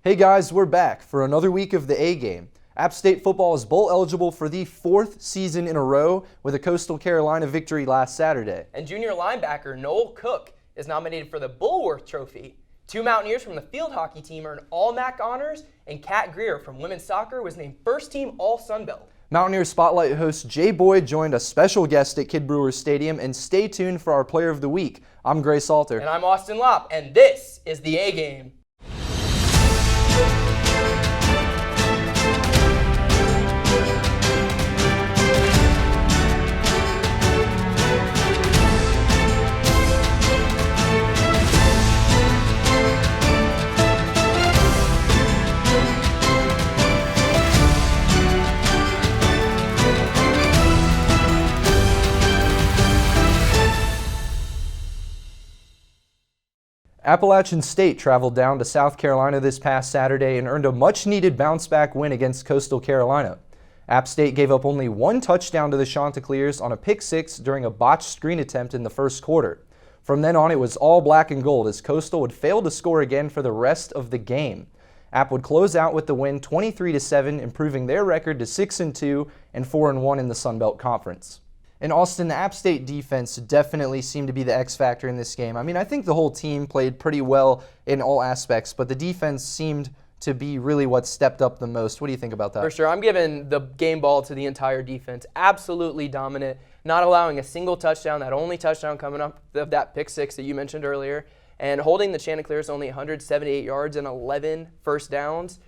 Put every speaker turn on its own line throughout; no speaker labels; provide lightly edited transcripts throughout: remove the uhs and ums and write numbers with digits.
Hey guys, we're back for another week of the A Game. App State football is bowl eligible for the 4th season in a row with a Coastal Carolina victory last Saturday.
And junior linebacker Noel Cook is nominated for the Bulworth Trophy. 2 Mountaineers from the field hockey team earned All-MAC honors, and Kat Greer from women's soccer was named first team All-Sunbelt.
Mountaineers Spotlight host Jay Boyd joined a special guest at Kid Brewers Stadium, and stay tuned for our Player of the Week. I'm Gray Salter.
And I'm Austen Lopp, and this is the A Game.
Appalachian State traveled down to South Carolina this past Saturday and earned a much-needed bounce-back win against Coastal Carolina. App State gave up only 1 touchdown to the Chanticleers on a pick-6 during a botched screen attempt in the first quarter. From then on, it was all black and gold as Coastal would fail to score again for the rest of the game. App would close out with the win 23-7, improving their record to 6-2 and 4-1 in the Sun Belt Conference. In Austin, the App State defense definitely seemed to be the X factor in this game. I mean, I think the whole team played pretty well in all aspects, but the defense seemed to be really what stepped up the most. What do you think about that?
For sure. I'm giving the game ball to the entire defense. Absolutely dominant, not allowing a single touchdown, that only touchdown coming up of that pick-6 that you mentioned earlier, and holding the Chanticleers only 178 yards and 11 first downs.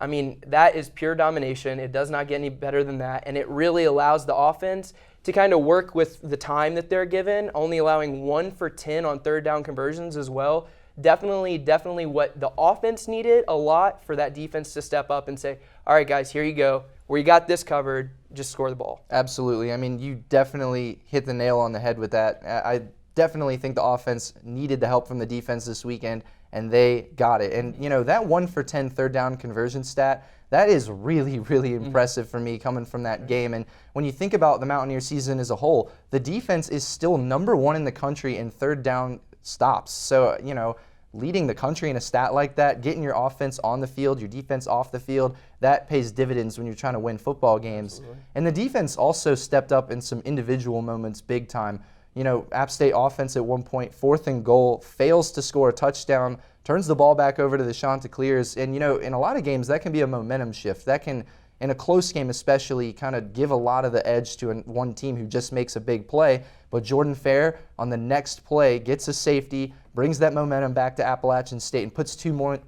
I mean, that is pure domination. It does not get any better than that, and it really allows the offense to kind of work with the time that they're given, only allowing 1 for 10 on third down conversions as well. Definitely what the offense needed a lot for that defense to step up and say, all right, guys, here you go. We got this covered. Just score the ball.
Absolutely. I mean, you definitely hit the nail on the head with that. I definitely think the offense needed the help from the defense this weekend, and they got it. And, you know, that 1 for 10 third down conversion stat, that is really, really impressive for me coming from that game. And when you think about the Mountaineer season as a whole, the defense is still number 1 in the country in third down stops. So, you know, leading the country in a stat like that, getting your offense on the field, your defense off the field, that pays dividends when you're trying to win football games. Absolutely. And the defense also stepped up in some individual moments big time. You know, App State offense at one point, 4th and goal, fails to score a touchdown, turns the ball back over to the Chanticleers. And, you know, in a lot of games, that can be a momentum shift. That can, in a close game especially, kind of give a lot of the edge to one team who just makes a big play. But Jordan Fair, on the next play, gets a safety, brings that momentum back to Appalachian State, and puts two more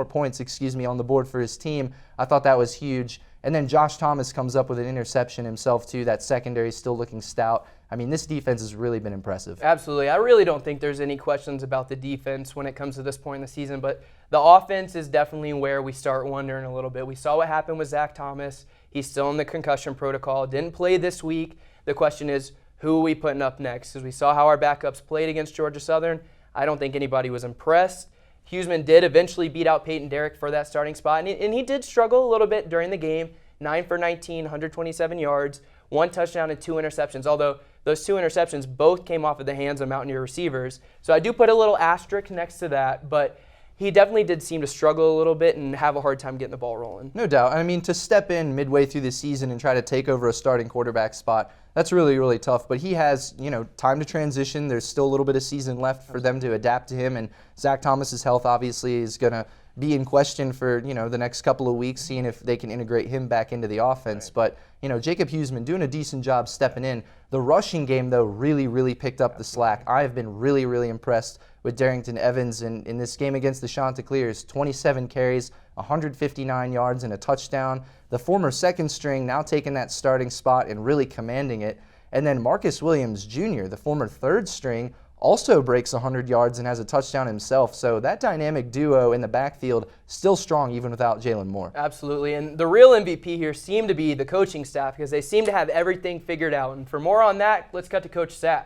points, on the board for his team. I thought that was huge. And then Josh Thomas comes up with an interception himself, too. That secondary is still looking stout. I mean, this defense has really been impressive.
Absolutely. I really don't think there's any questions about the defense when it comes to this point in the season, but the offense is definitely where we start wondering a little bit. We saw what happened with Zach Thomas. He's still in the concussion protocol, didn't play this week. The question is, who are we putting up next? Because we saw how our backups played against Georgia Southern. I don't think anybody was impressed. Huseman did eventually beat out Peyton Derrick for that starting spot, and he did struggle a little bit during the game. 9 for 19, 127 yards, 1 touchdown and 2 interceptions, although those 2 interceptions both came off of the hands of Mountaineer receivers. So I do put a little asterisk next to that, but he definitely did seem to struggle a little bit and have a hard time getting the ball rolling.
No doubt. I mean, to step in midway through the season and try to take over a starting quarterback spot, that's really, really tough. But he has, you know, time to transition. There's still a little bit of season left for them to adapt to him. And Zach Thomas's health obviously is going to be in question for, you know, the next couple of weeks, seeing if they can integrate him back into the offense. Right. But, you know, Jacob Huseman doing a decent job stepping in. The rushing game, though, really picked up the slack. I have been really, really impressed with Darrington Evans in this game against the Chanticleers. 27 carries, 159 yards, and a touchdown. The former second string now taking that starting spot and really commanding it. And then Marcus Williams Jr., the former third string, also breaks 100 yards and has a touchdown himself. So that dynamic duo in the backfield still strong even without Jalen Moore.
Absolutely. And the real MVP here seemed to be the coaching staff because they seem to have everything figured out. And for more on that, let's cut to Coach Sapp.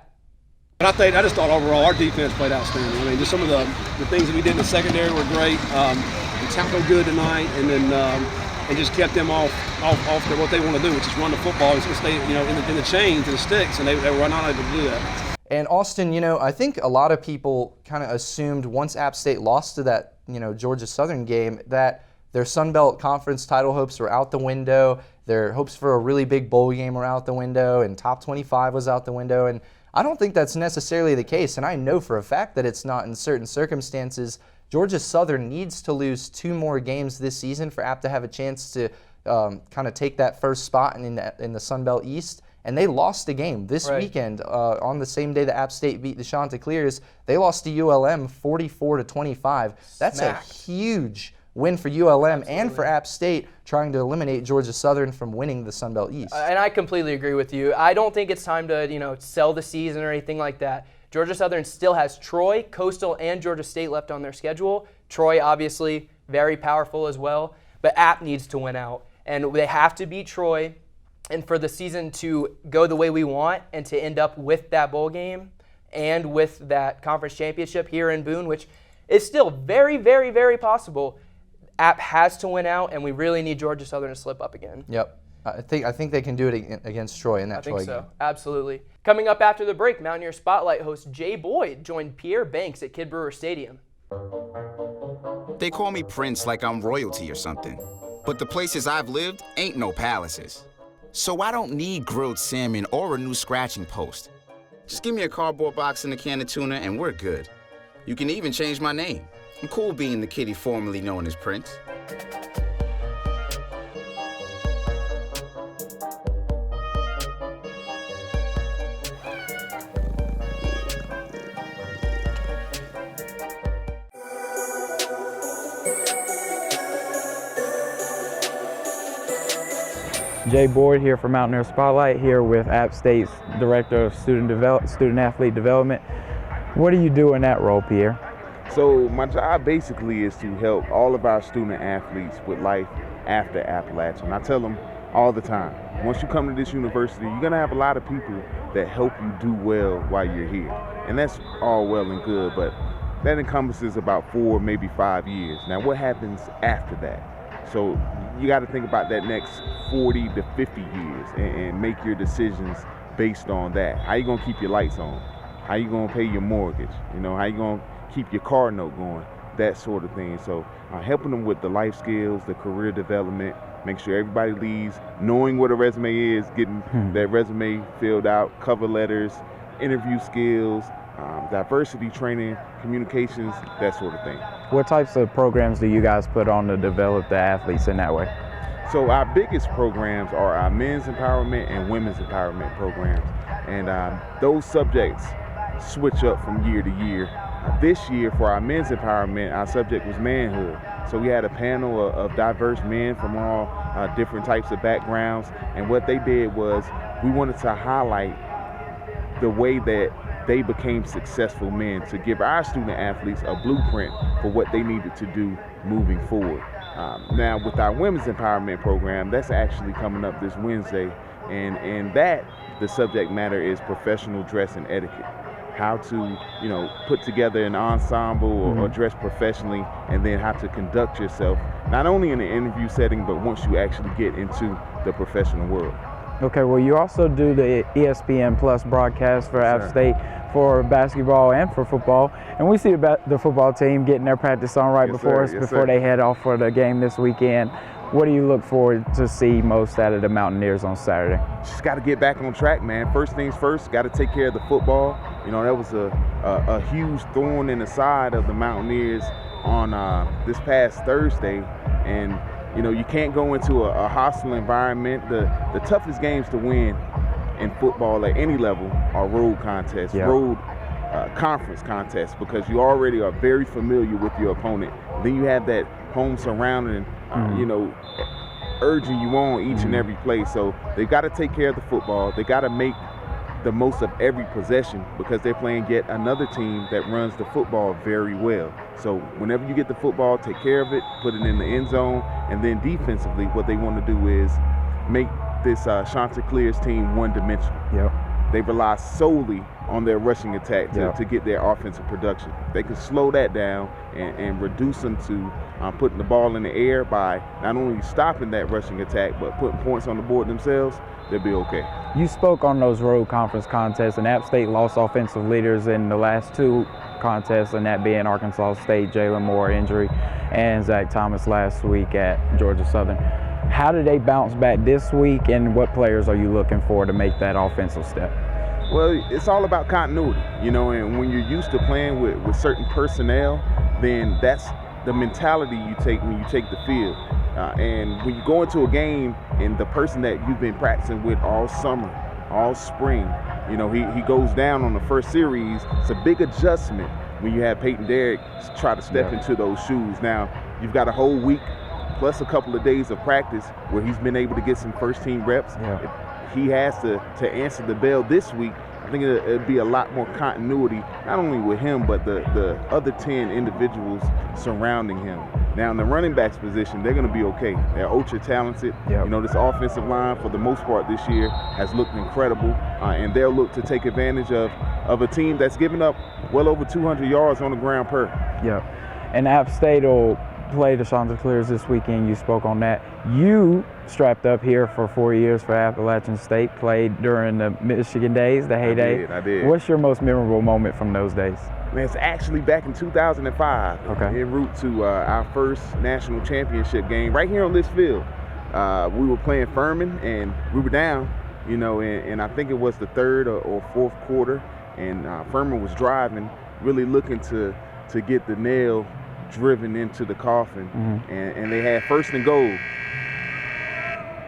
I just thought overall our defense played outstanding. I mean, just some of the things that we did in the secondary were great. We tackled good tonight, and then and just kept them off what they want to do, which is run the football and stay, you know, in the chains and the sticks, and they were not able to do that.
And Austin, I think a lot of people kind of assumed once App State lost to that, Georgia Southern game that their Sun Belt Conference title hopes were out the window. Their hopes for a really big bowl game were out the window, and top 25 was out the window. And I don't think that's necessarily the case, and I know for a fact that it's not in certain circumstances. Georgia Southern needs to lose 2 more games this season for App to have a chance to kind of take that first spot in the Sun Belt East. And they lost a game this weekend on the same day that App State beat the Chanticleers. They lost to ULM 44-25. That's a huge win for ULM and for App State, trying to eliminate Georgia Southern from winning the Sun Belt East.
And I completely agree with you. I don't think it's time to sell the season or anything like that. Georgia Southern still has Troy, Coastal, and Georgia State left on their schedule. Troy, obviously, very powerful as well. But App needs to win out. And they have to beat Troy. And for the season to go the way we want and to end up with that bowl game and with that conference championship here in Boone, which is still very, very, very possible, App has to win out, and we really need Georgia Southern to slip up again.
Yep. I think they can do it against Troy in that Troy game. I think so.
Absolutely. Coming up after the break, Mountaineer Spotlight host Jay Boyd joined Pierre Banks at Kid Brewer Stadium.
They call me Prince like I'm royalty or something. But the places I've lived ain't no palaces. So I don't need grilled salmon or a new scratching post. Just give me a cardboard box and a can of tuna and we're good. You can even change my name. I'm cool being the kitty formerly known as Prince.
Jay Boyd here for Mountaineer Spotlight, here with App State's Director of Student Athlete Development. What do you do in that role, Pierre?
So my job basically is to help all of our student athletes with life after Appalachian. I tell them all the time, once you come to this university, you're gonna have a lot of people that help you do well while you're here. And that's all well and good, but that encompasses about 4, maybe 5 years. Now what happens after that? So you got to think about that next 40 to 50 years and make your decisions based on that. How you gonna keep your lights on? How you gonna pay your mortgage? How you gonna keep your car note going? That sort of thing. So helping them with the life skills, the career development, make sure everybody leaves knowing what a resume is, getting that resume filled out, cover letters, interview skills, diversity training, communications, that sort of thing.
What types of programs do you guys put on to develop the athletes in that way?
So our biggest programs are our men's empowerment and women's empowerment programs. And those subjects switch up from year to year. This year for our men's empowerment, our subject was manhood. So we had a panel of diverse men from all different types of backgrounds. And what they did was we wanted to highlight the way that they became successful men, to give our student athletes a blueprint for what they needed to do moving forward. Now with our women's empowerment program, that's actually coming up this Wednesday, and that the subject matter is professional dress and etiquette. How to put together an ensemble or dress professionally, and then how to conduct yourself not only in an interview setting but once you actually get into the professional world.
Okay, well you also do the ESPN Plus broadcast for App State for basketball and for football, and we see the football team getting their practice on right before they head off for the game this weekend. What do you look forward to see most out of the Mountaineers on Saturday?
Just got to get back on track, man. First things first, got to take care of the football. That was a huge thorn in the side of the Mountaineers on this past Thursday, and you can't go into a hostile environment. The toughest games to win in football at any level are road contests, road conference contests, because you already are very familiar with your opponent. Then you have that home surrounding, urging you on each and every play. So they've got to take care of the football. They got to make the most of every possession, because they're playing yet another team that runs the football very well. So whenever you get the football, take care of it, put it in the end zone, and then defensively, what they want to do is make this Chanticleers team one-dimensional. they rely solely on their rushing attack to get their offensive production. They can slow that down and reduce them to putting the ball in the air by not only stopping that rushing attack, but putting points on the board themselves. They'll be okay.
You spoke on those road conference contests, and App State lost offensive leaders in the last 2 contests, and that being Arkansas State, Jalen Moore injury, and Zach Thomas last week at Georgia Southern. How did they bounce back this week, and what players are you looking for to make that offensive step?
Well, it's all about continuity, and when you're used to playing with certain personnel, then that's the mentality you take when you take the field. And when you go into a game and the person that you've been practicing with all summer, all spring, he goes down on the first series. It's a big adjustment when you have Peyton Derrick try to step into those shoes. Now, you've got a whole week plus a couple of days of practice where he's been able to get some first-team reps. If he has to answer the bell this week, I think it'd be a lot more continuity, not only with him, but the other 10 individuals surrounding him. Now, in the running backs position, they're going to be okay. They're ultra talented. This offensive line, for the most part this year, has looked incredible, and they'll look to take advantage of a team that's given up well over 200 yards on the ground per.
And App State will play the Chanticleers this weekend. You spoke on that. You strapped up here for 4 years for Appalachian State, played during the Michigan days, the heyday.
I did.
What's your most memorable moment from those days?
Man, it's actually back in 2005, en route to our first national championship game right here on this field. We were playing Furman, and we were down, and I think it was the 3rd or 4th quarter, and Furman was driving, really looking to get the nail driven into the coffin, and they had 1st and goal.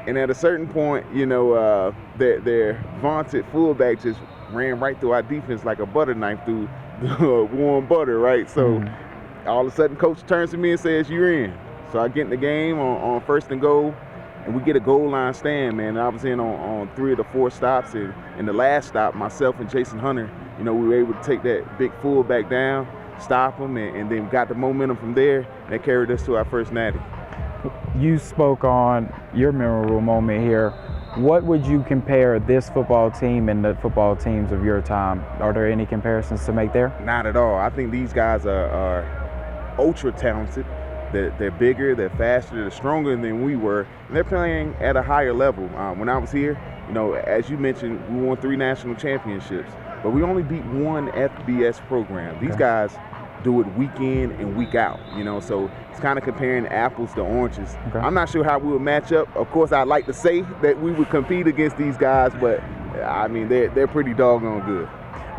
And at a certain point, their vaunted fullback just ran right through our defense like a butter knife through warm butter, right? So all of a sudden, coach turns to me and says, "You're in." So I get in the game on 1st and goal, and we get a goal line stand, man. I was in on 3 of the 4 stops, and in the last stop, myself and Jason Hunter, we were able to take that big fullback down, stop him, and then got the momentum from there, and that carried us to our first natty.
You spoke on your memorable moment here. What would you compare this football team and the football teams of your time? Are there any comparisons to make there?
Not at all. I think these guys are ultra talented. They're bigger, they're faster, they're stronger than we were, and they're playing at a higher level. When I was here, as you mentioned, we won 3 national championships, but we only beat 1 FBS program. These guys do it week in and week out, so it's kind of comparing apples to oranges. I'm not sure how we would match up. Of course, I'd like to say that we would compete against these guys, but I mean, they're pretty doggone good.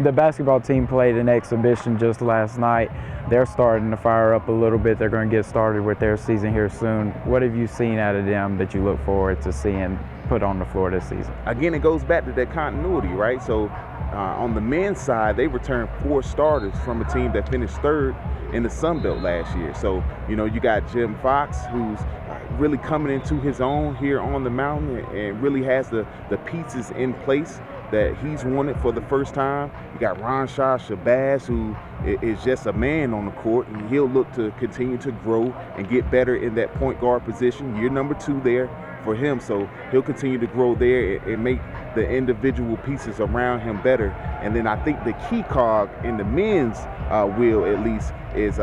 The basketball team played an exhibition just last night. They're starting to fire up a little bit. They're going to get started with their season here soon. What have you seen out of them that you look forward to seeing put on the floor this season? Again,
it goes back to that continuity, right? So on the men's side, they returned 4 starters from a team that finished 3rd in the Sun Belt last year. So, you got Jim Fox, who's really coming into his own here on the mountain and really has the pieces in place that he's wanted for the first time. You got Ronshaw Shabazz, who is just a man on the court, and he'll look to continue to grow and get better in that point guard position. Year number 2 there for him, so he'll continue to grow there and make the individual pieces around him better. And then I think the key cog in the men's wheel, at least, is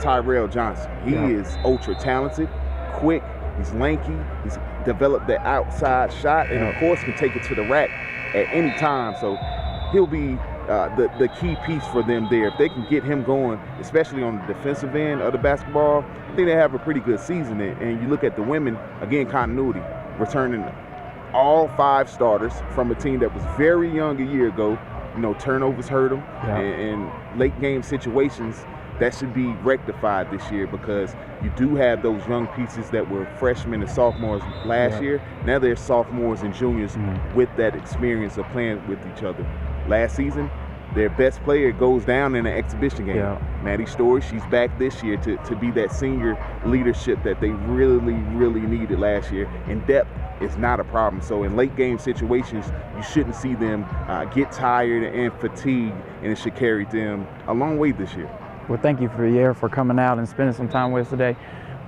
Tyrell Johnson. He is ultra talented, quick, he's lanky, he's developed the outside shot, and of course can take it to the rack at any time. So he'll be the key piece for them there. If they can get him going, especially on the defensive end of the basketball, I think they have a pretty good season. And you look at the women, again, continuity, returning all 5 starters from a team that was very young a year ago. Turnovers hurt them, and late game situations, that should be rectified this year, because you do have those young pieces that were freshmen and sophomores last year. Now they're sophomores and juniors with that experience of playing with each other. Last season, their best player goes down in an exhibition game. Maddie Story, she's back this year to be that senior leadership that they really, really needed last year. And depth is not a problem. So in late game situations, you shouldn't see them get tired and fatigued, and it should carry them a long way this year.
Well, thank you for coming out and spending some time with us today.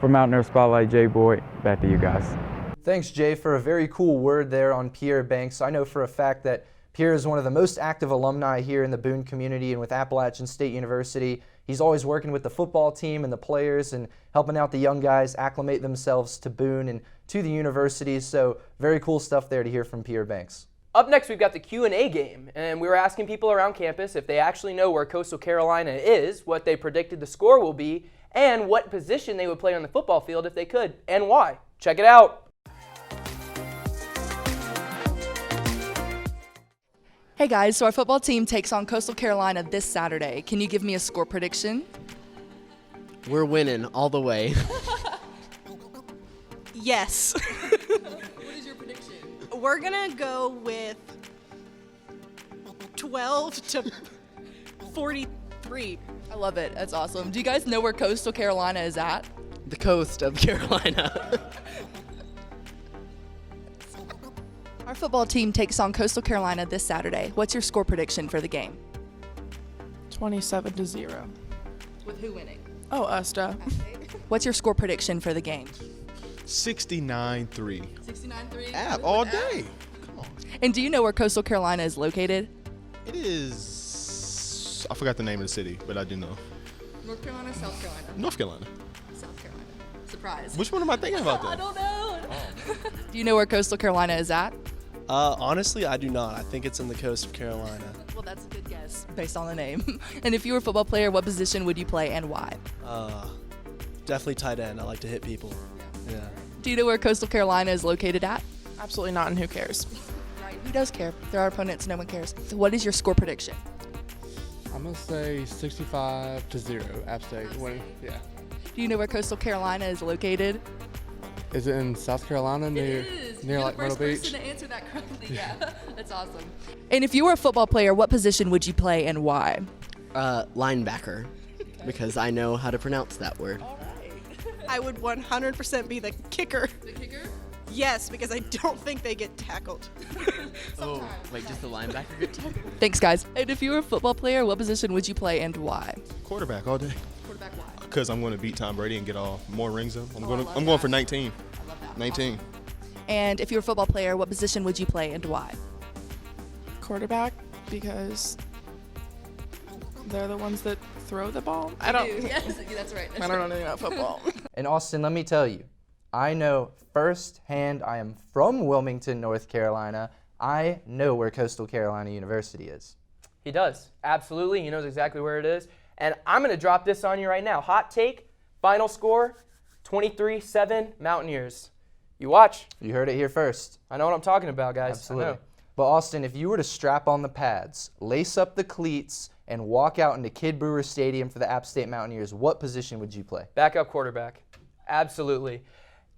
For Mountaineer Spotlight, Jay Boyd, back to you guys.
Thanks, Jay, for a very cool word there on Pierre Banks. I know for a fact that Pierre is one of the most active alumni here in the Boone community and with Appalachian State University. He's always working with the football team and the players and helping out the young guys acclimate themselves to Boone and to the university. So very cool stuff there to hear from Pierre Banks.
Up next, we've got the Q&A game, and we were asking people around campus if they actually know where Coastal Carolina is, what they predicted the score will be, and what position they would play on the football field if they could, and why. Check it out.
Hey guys, so our football team takes on Coastal Carolina this Saturday. Can you give me a score prediction?
We're winning all the way.
Yes.
What is your prediction?
We're going to go with 12 to 43.
I love it. That's awesome. Do you guys know where Coastal Carolina is at?
The coast of Carolina.
Our football team takes on Coastal Carolina this Saturday. What's your score prediction for the game?
27-0.
With who winning?
Oh, us, duh.
What's your score prediction for the game?
69-3.
69-3.
App all day. Come on.
And do you know where Coastal Carolina is located?
It is. I forgot the name of the city, but I do know.
North Carolina, South Carolina?
North Carolina.
South Carolina. Surprise.
Which one am I thinking about
I
then?
don't know. Do you know where Coastal Carolina is at?
Honestly, I do not. I think it's in the coast of Carolina.
Well, that's a good guess based on the name. And if you were a football player, what position would you play and why?
Definitely tight end. I like to hit people. Yeah.
Do you know where Coastal Carolina is located at?
Absolutely not, and who cares?
Right. Who does care? They're our opponents. No one cares. So what is your score prediction?
I'm going to say 65-0. App State winning. Yeah.
Do you know where Coastal Carolina is located?
Is it in South Carolina near like Myrtle Beach?
To answer that correctly. Yeah. That's awesome. And if you were a football player, what position would you play and why?
Linebacker, because I know how to pronounce that word.
All right.
I would 100% be the kicker.
The kicker?
Yes, because I don't think they get tackled.
Oh, wait, just the linebacker get tackled?
Thanks, guys. And if you were a football player, what position would you play and why?
Quarterback all day.
Quarterback why?
Because I'm going to beat Tom Brady and get all more rings up. I'm going for 19.
I love that.
19.
Awesome. And if you were a football player, what position would you play and why?
Quarterback, because they're the ones that throw the ball.
Yes, that's right.
I don't know anything about football.
And Austin, let me tell you, I know firsthand, I am from Wilmington, North Carolina. I know where Coastal Carolina University is.
He does. Absolutely. He knows exactly where it is. And I'm going to drop this on you right now. Hot take, final score, 23-7 Mountaineers. You watch.
You heard it here first.
I know what I'm talking about, guys.
Absolutely.
I know.
But Austin, if you were to strap on the pads, lace up the cleats, and walk out into Kid Brewer Stadium for the App State Mountaineers, what position would you play?
Backup quarterback. Absolutely.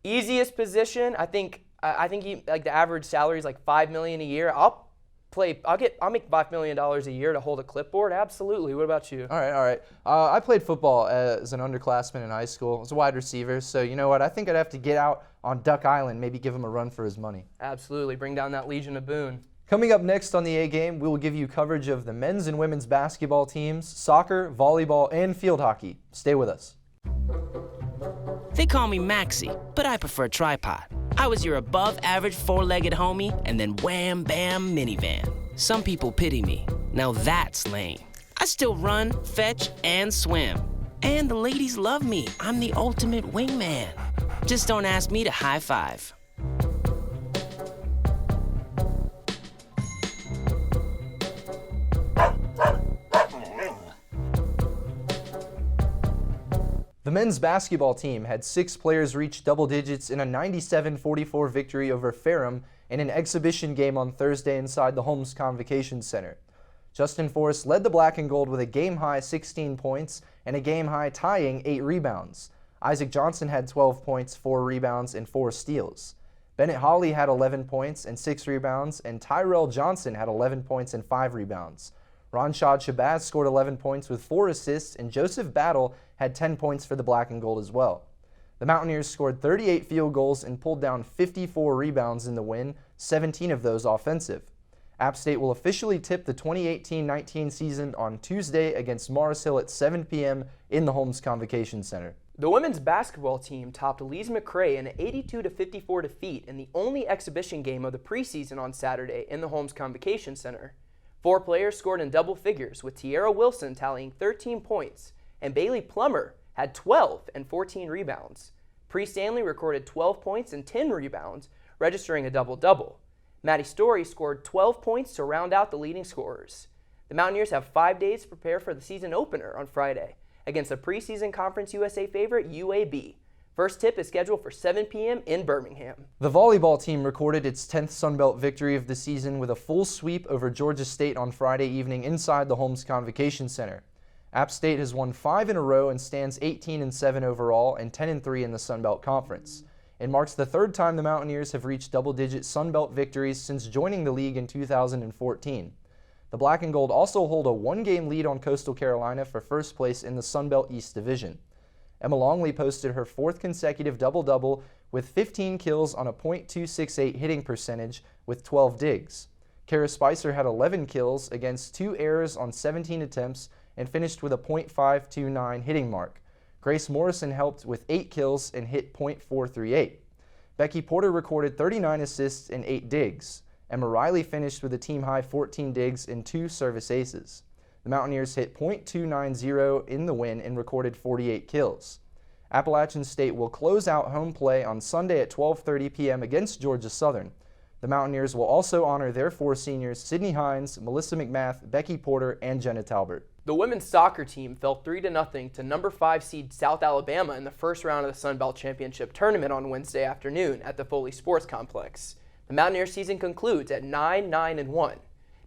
Easiest position, I think like the average salary is like $5 million a year. I'll make $5 million a year to hold a clipboard. Absolutely. What about you?
All right. I played football as an underclassman in high school. I was a wide receiver. So you know what? I think I'd have to get out on Duck Island, maybe give him a run for his money.
Absolutely. Bring down that Legion of Boone.
Coming up next on the A Game, we will give you coverage of the men's and women's basketball teams, soccer, volleyball, and field hockey. Stay with us.
They call me Maxie, but I prefer tripod. I was your above-average four-legged homie, and then wham, bam, minivan. Some people pity me. Now that's lame. I still run, fetch, and swim. And the ladies love me. I'm the ultimate wingman. Just don't ask me to high five.
The men's basketball team had 6 players reach double digits in a 97-44 victory over Ferrum in an exhibition game on Thursday inside the Holmes Convocation Center. Justin Forrest led the black and gold with a game-high 16 points and a game-high tying 8 rebounds. Isaac Johnson had 12 points, 4 rebounds, and 4 steals. Bennett Hawley had 11 points and 6 rebounds, and Tyrell Johnson had 11 points and 5 rebounds. Ronshad Shabazz scored 11 points with 4 assists, and Joseph Battle had 10 points for the black and gold as well. The Mountaineers scored 38 field goals and pulled down 54 rebounds in the win, 17 of those offensive. App State will officially tip the 2018-19 season on Tuesday against Morris Hill at 7 p.m. in the Holmes Convocation Center.
The women's basketball team topped Lee's McRae in an 82-54 defeat in the only exhibition game of the preseason on Saturday in the Holmes Convocation Center. 4 players scored in double figures, with Tiara Wilson tallying 13 points, and Bailey Plummer had 12 and 14 rebounds. Bree Stanley recorded 12 points and 10 rebounds, registering a double-double. Maddie Story scored 12 points to round out the leading scorers. The Mountaineers have 5 days to prepare for the season opener on Friday against the preseason Conference USA favorite UAB. First tip is scheduled for 7 p.m. in Birmingham.
The volleyball team recorded its 10th Sun Belt victory of the season with a full sweep over Georgia State on Friday evening inside the Holmes Convocation Center. App State has won 5 in a row and stands 18-7 overall and 10-3 in the Sun Belt Conference. It marks the 3rd time the Mountaineers have reached double-digit Sun Belt victories since joining the league in 2014. The Black and Gold also hold a 1-game lead on Coastal Carolina for first place in the Sun Belt East Division. Emma Longley posted her 4th consecutive double-double with 15 kills on a .268 hitting percentage with 12 digs. Kara Spicer had 11 kills against 2 errors on 17 attempts and finished with a .529 hitting mark. Grace Morrison helped with 8 kills and hit .438. Becky Porter recorded 39 assists and 8 digs. Emma Riley finished with a team-high 14 digs and 2 service aces. The Mountaineers hit .290 in the win and recorded 48 kills. Appalachian State will close out home play on Sunday at 12:30 p.m. against Georgia Southern. The Mountaineers will also honor their 4 seniors, Sydney Hines, Melissa McMath, Becky Porter, and Jenna Talbert.
The women's soccer team fell 3-0 to number 5 seed South Alabama in the first round of the Sun Belt Championship tournament on Wednesday afternoon at the Foley Sports Complex. The Mountaineers season concludes at 9-9-1.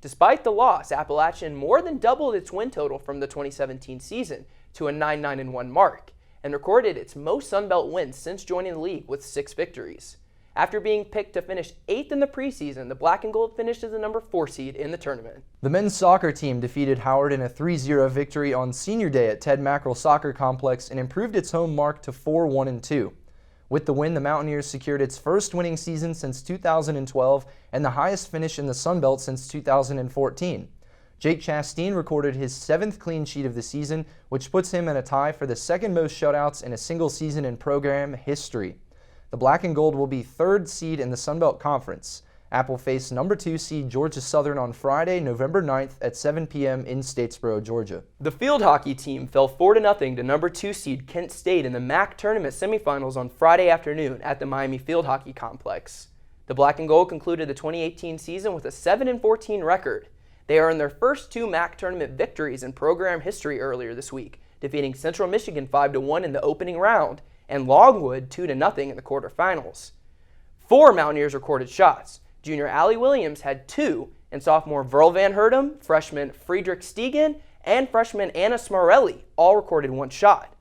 Despite the loss, Appalachian more than doubled its win total from the 2017 season to a 9-9-1 mark and recorded its most Sun Belt wins since joining the league with 6 victories. After being picked to finish 8th in the preseason, the Black and Gold finished as the number 4 seed in the tournament.
The men's soccer team defeated Howard in a 3-0 victory on Senior Day at Ted Mackerel Soccer Complex and improved its home mark to 4-1-2. With the win, the Mountaineers secured its first winning season since 2012 and the highest finish in the Sun Belt since 2014. Jake Chastain recorded his 7th clean sheet of the season, which puts him in a tie for the 2nd most shutouts in a single season in program history. The Black and Gold will be 3rd seed in the Sun Belt Conference. App will face number 2 seed Georgia Southern on Friday, November 9th at 7 p.m. in Statesboro, Georgia.
The field hockey team fell 4-0 to number 2 seed Kent State in the MAC tournament semifinals on Friday afternoon at the Miami Field Hockey Complex. The Black and Gold concluded the 2018 season with a 7-14 record. They earned their first 2 MAC tournament victories in program history earlier this week, defeating Central Michigan 5-1 in the opening round and Longwood 2-0 in the quarterfinals. 4 Mountaineers recorded shots. Junior Allie Williams had 2, and sophomore Verl Van Hertem, freshman Friedrich Stegen, and freshman Anna Smarelli all recorded 1 shot.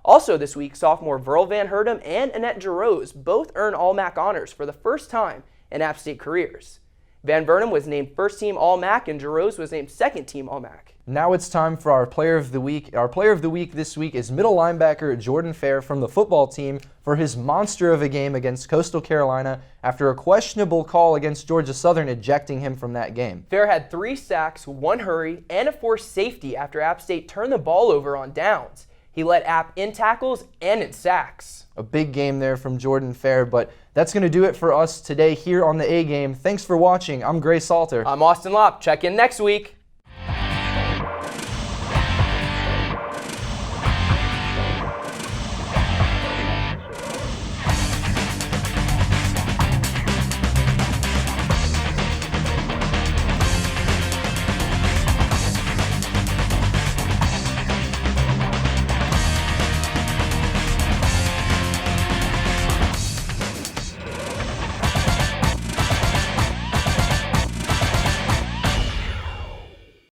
Also this week, sophomore Verl Van Hertem and Annette Giroux both earned All-MAC honors for the first time in App State careers. Van Vernem was named first-team All-MAC and Giroux was named second-team All-MAC.
Now it's time for our Player of the Week. Our Player of the Week this week is middle linebacker Jordan Fair from the football team for his monster of a game against Coastal Carolina after a questionable call against Georgia Southern ejecting him from that game.
Fair had 3 sacks, 1 hurry, and a forced safety after App State turned the ball over on downs. He led App in tackles and in sacks.
A big game there from Jordan Fair, but that's going to do it for us today here on the A Game. Thanks for watching. I'm Gray Salter.
I'm Austin Lopp. Check in next week.